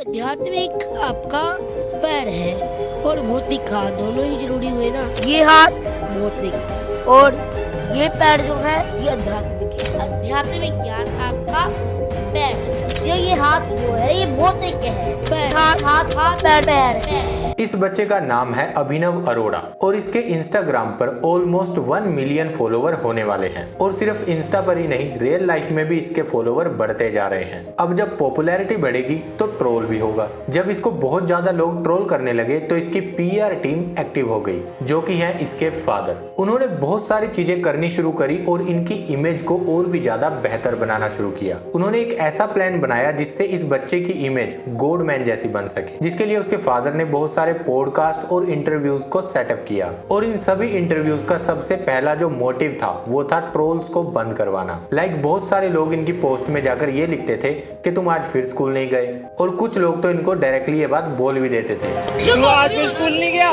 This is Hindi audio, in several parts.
आध्यात्मिक आपका पैर है और भौतिक हाथ दोनों ही जरूरी हुए ना। ये हाथ भौतिक और ये पैर जो है ये आध्यात्मिक है। आध्यात्मिक ज्ञान आपका पैर है। ये हाथ जो है ये भौतिक है। पैर हाथ हाथ हाथ पैर पैर। इस बच्चे का नाम है अभिनव अरोड़ा और इसके इंस्टाग्राम पर ऑलमोस्ट 1 मिलियन फॉलोवर होने वाले हैं। और सिर्फ इंस्टा पर ही नहीं, रियल लाइफ में भी इसके फॉलोवर बढ़ते जा रहे हैं। अब जब पॉपुलैरिटी बढ़ेगी तो ट्रोल भी होगा। जब इसको बहुत ज्यादा लोग ट्रोल करने लगे तो इसकी पीआर टीम एक्टिव हो गई, जो कि है इसके फादर। उन्होंने बहुत सारी चीजें करनी शुरू करी और इनकी इमेज को और भी ज्यादा बेहतर बनाना शुरू किया। उन्होंने एक ऐसा प्लान बनाया जिससे इस बच्चे की इमेज गॉड मैन जैसी बन सके, जिसके लिए उसके फादर ने बहुत सारे पॉडकास्ट और इंटरव्यूज को सेटअप किया। और इन सभी इंटरव्यूज का सबसे पहला जो मोटिव था वो था ट्रोल्स को बंद करवाना। बहुत सारे लोग इनकी पोस्ट में जाकर ये लिखते थे कि तुम आज फिर स्कूल नहीं गए, और कुछ लोग तो इनको डायरेक्टली ये बात बोल भी देते थे, तू आज फिर स्कूल नहीं गया,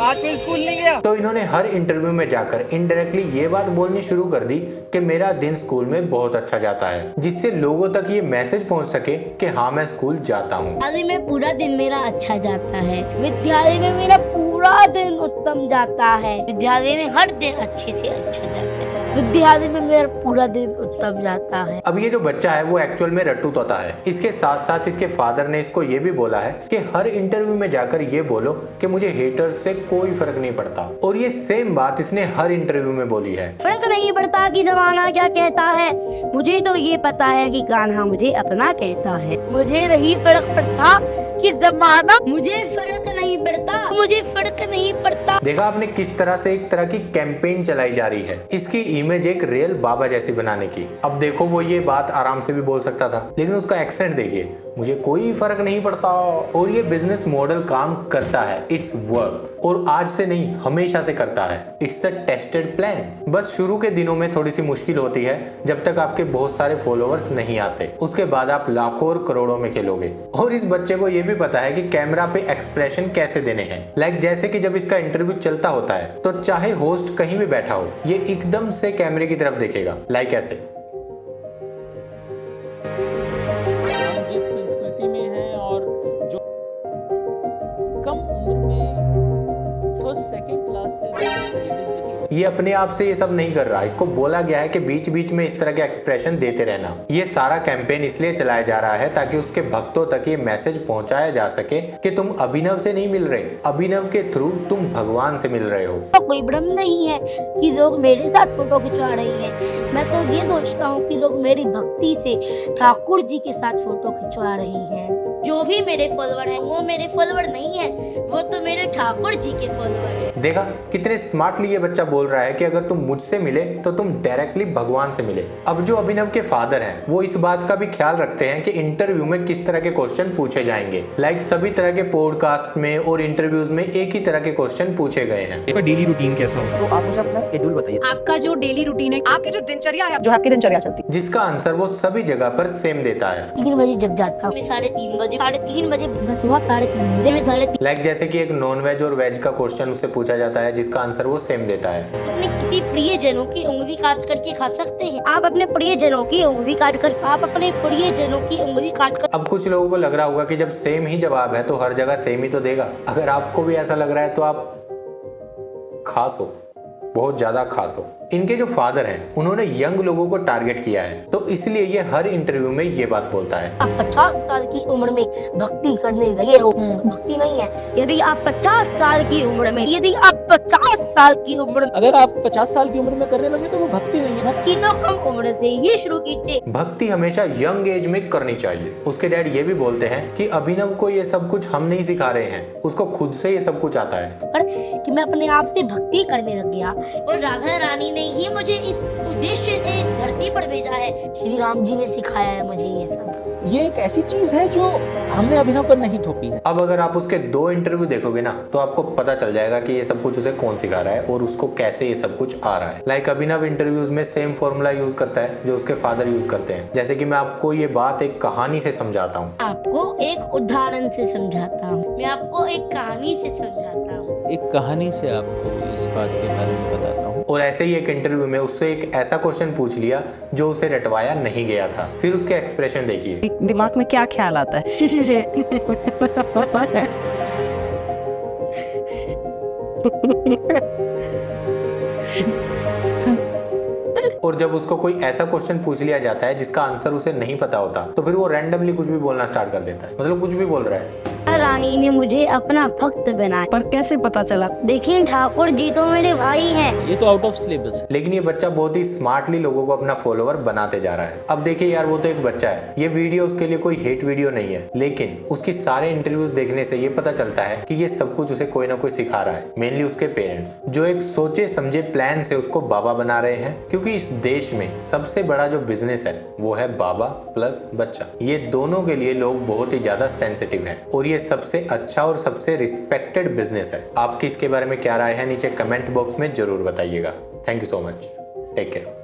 आज फिर स्कूल नहीं गया। तो इन्होंने हर इंटरव्यू में जाकर इनडायरेक्टली ये बात बोलनी शुरू कर दी कि मेरा दिन स्कूल में बहुत अच्छा जाता है, जिससे लोगों तक ये मैसेज पहुंच सके कि हाँ मैं स्कूल जाता हूँ। विद्यालय में पूरा दिन मेरा अच्छा जाता है। विद्यालय में मेरा पूरा दिन उत्तम जाता है। विद्यालय में हर दिन अच्छे से अच्छा जाता है। विद्यालय में मेरा पूरा दिन उत्तम जाता है। अब ये जो बच्चा है वो एक्चुअल में रट्टू तोता है। इसके साथ साथ इसके फादर ने इसको ये भी बोला है कि हर इंटरव्यू में जाकर ये बोलो कि मुझे हेटर्स से कोई फर्क नहीं पड़ता। और ये सेम बात इसने हर इंटरव्यू में बोली है। फर्क नहीं पड़ता कि जमाना क्या कहता है, मुझे तो ये पता है कि कान्हा मुझे अपना कहता है। मुझे नहीं फर्क पड़ता कि जमाना, मुझे फर्क नहीं पड़ता, मुझे फर्क नहीं पड़ता। देखा आपने किस तरह से एक तरह की कैंपेन चलाई जा रही है इसकी इमेज एक रियल बाबा जैसी बनाने की। अब देखो वो ये बात आराम से भी बोल सकता था, लेकिन उसका एक्सेंट देखिए, मुझे कोई फर्क नहीं पड़ता। और ये बिजनेस मॉडल काम करता है, इट्स वर्क्स। और आज से नहीं, हमेशा से करता है। It's a tested plan. बस शुरू के दिनों में थोड़ी सी मुश्किल होती है, जब तक आपके बहुत सारे फॉलोअर्स नहीं आते। उसके बाद आप लाखों और करोड़ों में खेलोगे। और इस बच्चे को ये भी पता है कि कैमरा पे एक्सप्रेशन कैसे देने हैं। जैसे कि जब इसका इंटरव्यू चलता होता है तो चाहे होस्ट कहीं भी बैठा हो, ये एकदम से कैमरे की तरफ देखेगा। ऐसे जिस संस्कृति में है और जो कम उम्र में फर्स्ट सेकंड क्लास से लेडीज बच्चों ये अपने आप से ये सब नहीं कर रहा। इसको बोला गया है कि बीच बीच में इस तरह के एक्सप्रेशन देते रहना। ये सारा कैंपेन इसलिए चलाया जा रहा है ताकि उसके भक्तों तक ये मैसेज पहुंचाया जा सके कि तुम अभिनव से नहीं मिल रहे, अभिनव के थ्रू तुम भगवान से मिल रहे हो। तो कोई भ्रम नहीं है कि लोग मेरे साथ फोटो खिंचवा रहे हैं। मैं तो ये सोचता हूँ कि लोग मेरी भक्ति से ठाकुर जी के साथ फोटो खिंचवा रही हैं। जो भी मेरे फॉलोवर हैं वो मेरे फॉलोवर नहीं है, वो तो मेरे ठाकुर जी के फॉलोवर हैं। देखा कितने स्मार्टली ये बच्चा बोल रहा है कि अगर तुम मुझसे मिले तो तुम डायरेक्टली भगवान से मिले। अब जो अभिनव के फादर हैं वो इस बात का भी ख्याल रखते हैं कि इंटरव्यू में किस तरह के क्वेश्चन पूछे जाएंगे। सभी तरह के पॉडकास्ट में और इंटरव्यूज में एक ही तरह के क्वेश्चन पूछे गए हैं। आपका डेली रूटीन कैसा होता है? तो आप मुझे अपना शेड्यूल बताइए। आपका जो डेली रूटीन है, आपकी जो दिनचर्या है, जो आपकी दिनचर्या चलती है, जिसका आंसर वो सभी जगह पर सेम देता है। 3 बजे जग जाता हूँ, 3:30 बजे, 3:30 बजे सुबह 3:30 बजे में 3:30। जैसे कि एक नॉन वेज और वेज का क्वेश्चन उससे पूछा जाता है, जिसका आंसर वो सेम देता है। अपने किसी प्रियजनों की उंगली काट करके खा सकते हैं। आप अपने प्रियजनों की उंगली काट कर, आप अपने प्रियजनों की उंगली काट कर। अब कुछ लोगों को लग रहा होगा कि जब सेम ही जवाब है तो हर जगह सेम ही तो देगा। अगर आपको भी ऐसा लग रहा है तो आप खास हो, बहुत ज्यादा खास हो। इनके जो फादर हैं उन्होंने यंग लोगों को टारगेट किया है, तो इसलिए ये हर इंटरव्यू में ये बात बोलता है। आप 50 साल की उम्र में भक्ति करने लगे हो, भक्ति नहीं है। यदि आप 50 साल की उम्र में, यदि आप 50 साल की उम्र, अगर आप 50 साल की उम्र में करने लगे तो वो भक्ति नहीं है। भक्ति तो कम उम्र से ही शुरू कीजिए। भक्ति हमेशा यंग एज में करनी चाहिए। उसके डैड ये भी बोलते हैं कि अभिनव को ये सब कुछ हम नहीं सिखा रहे हैं, उसको खुद से ये सब कुछ आता है। पर कि मैं अपने आप से भक्ति करने लग गया और राधा रानी ने ही मुझे इस उद्देश्य से इस धरती पर भेजा है। श्री राम जी ने सिखाया है मुझे ये सब। ये एक ऐसी चीज है जो हमने अभिनव पर नहीं थोपी है। अब अगर आप उसके 2 इंटरव्यू देखोगे ना तो आपको पता चल जाएगा कि ये सब कुछ उसे कौन सिखा रहा है और उसको कैसे ये सब कुछ आ रहा है। अभिनव इंटरव्यूज में सेम फॉर्मूला यूज करता है जो उसके फादर यूज करते हैं। जैसे कि मैं आपको ये बात एक कहानी से समझाता हूँ। आपको एक उदाहरण से समझाता हूँ, मैं आपको एक कहानी से समझाता हूँ। एक कहानी से आपको इस बात के बारे में बताता हूँ। और ऐसे ही एक इंटरव्यू में उससे एक ऐसा क्वेश्चन पूछ लिया जो उसे रटवाया नहीं गया था। फिर उसके एक्सप्रेशन देखिए। दिमाग में क्या ख्याल आता है? और जब उसको कोई ऐसा क्वेश्चन पूछ लिया जाता है जिसका आंसर उसे नहीं पता होता, तो फिर वो रैंडमली कुछ भी बोलना स्टार्ट कर देता है, मतलब कुछ भी बोल रहा है। रानी ने मुझे अपना भक्त बनाया। पर कैसे पता चला? देखिए ठाकुर जी तो मेरे भाई हैं। ये तो आउट ऑफ सिलेबस है। लेकिन ये बच्चा बहुत ही स्मार्टली लोगों को अपना फॉलोवर बनाते जा रहा है। अब देखिए यार, वो तो एक बच्चा है, ये वीडियो उसके लिए कोई हेट वीडियो नहीं है, लेकिन उसकी सारे इंटरव्यूज देखने से ये पता चलता है कि ये सब कुछ उसे कोई ना कोई सिखा रहा है, मेनली उसके पेरेंट्स, जो एक सोचे समझे प्लान से उसको बाबा बना रहे हैं। क्योंकि इस देश में सबसे बड़ा जो बिजनेस है वो है बाबा प्लस बच्चा। ये दोनों के लिए लोग बहुत ही ज्यादा सेंसिटिव हैं और ये सबसे अच्छा और सबसे रिस्पेक्टेड बिजनेस है। आपकी इसके बारे में क्या राय है नीचे कमेंट बॉक्स में जरूर बताइएगा। Thank you so much, take care.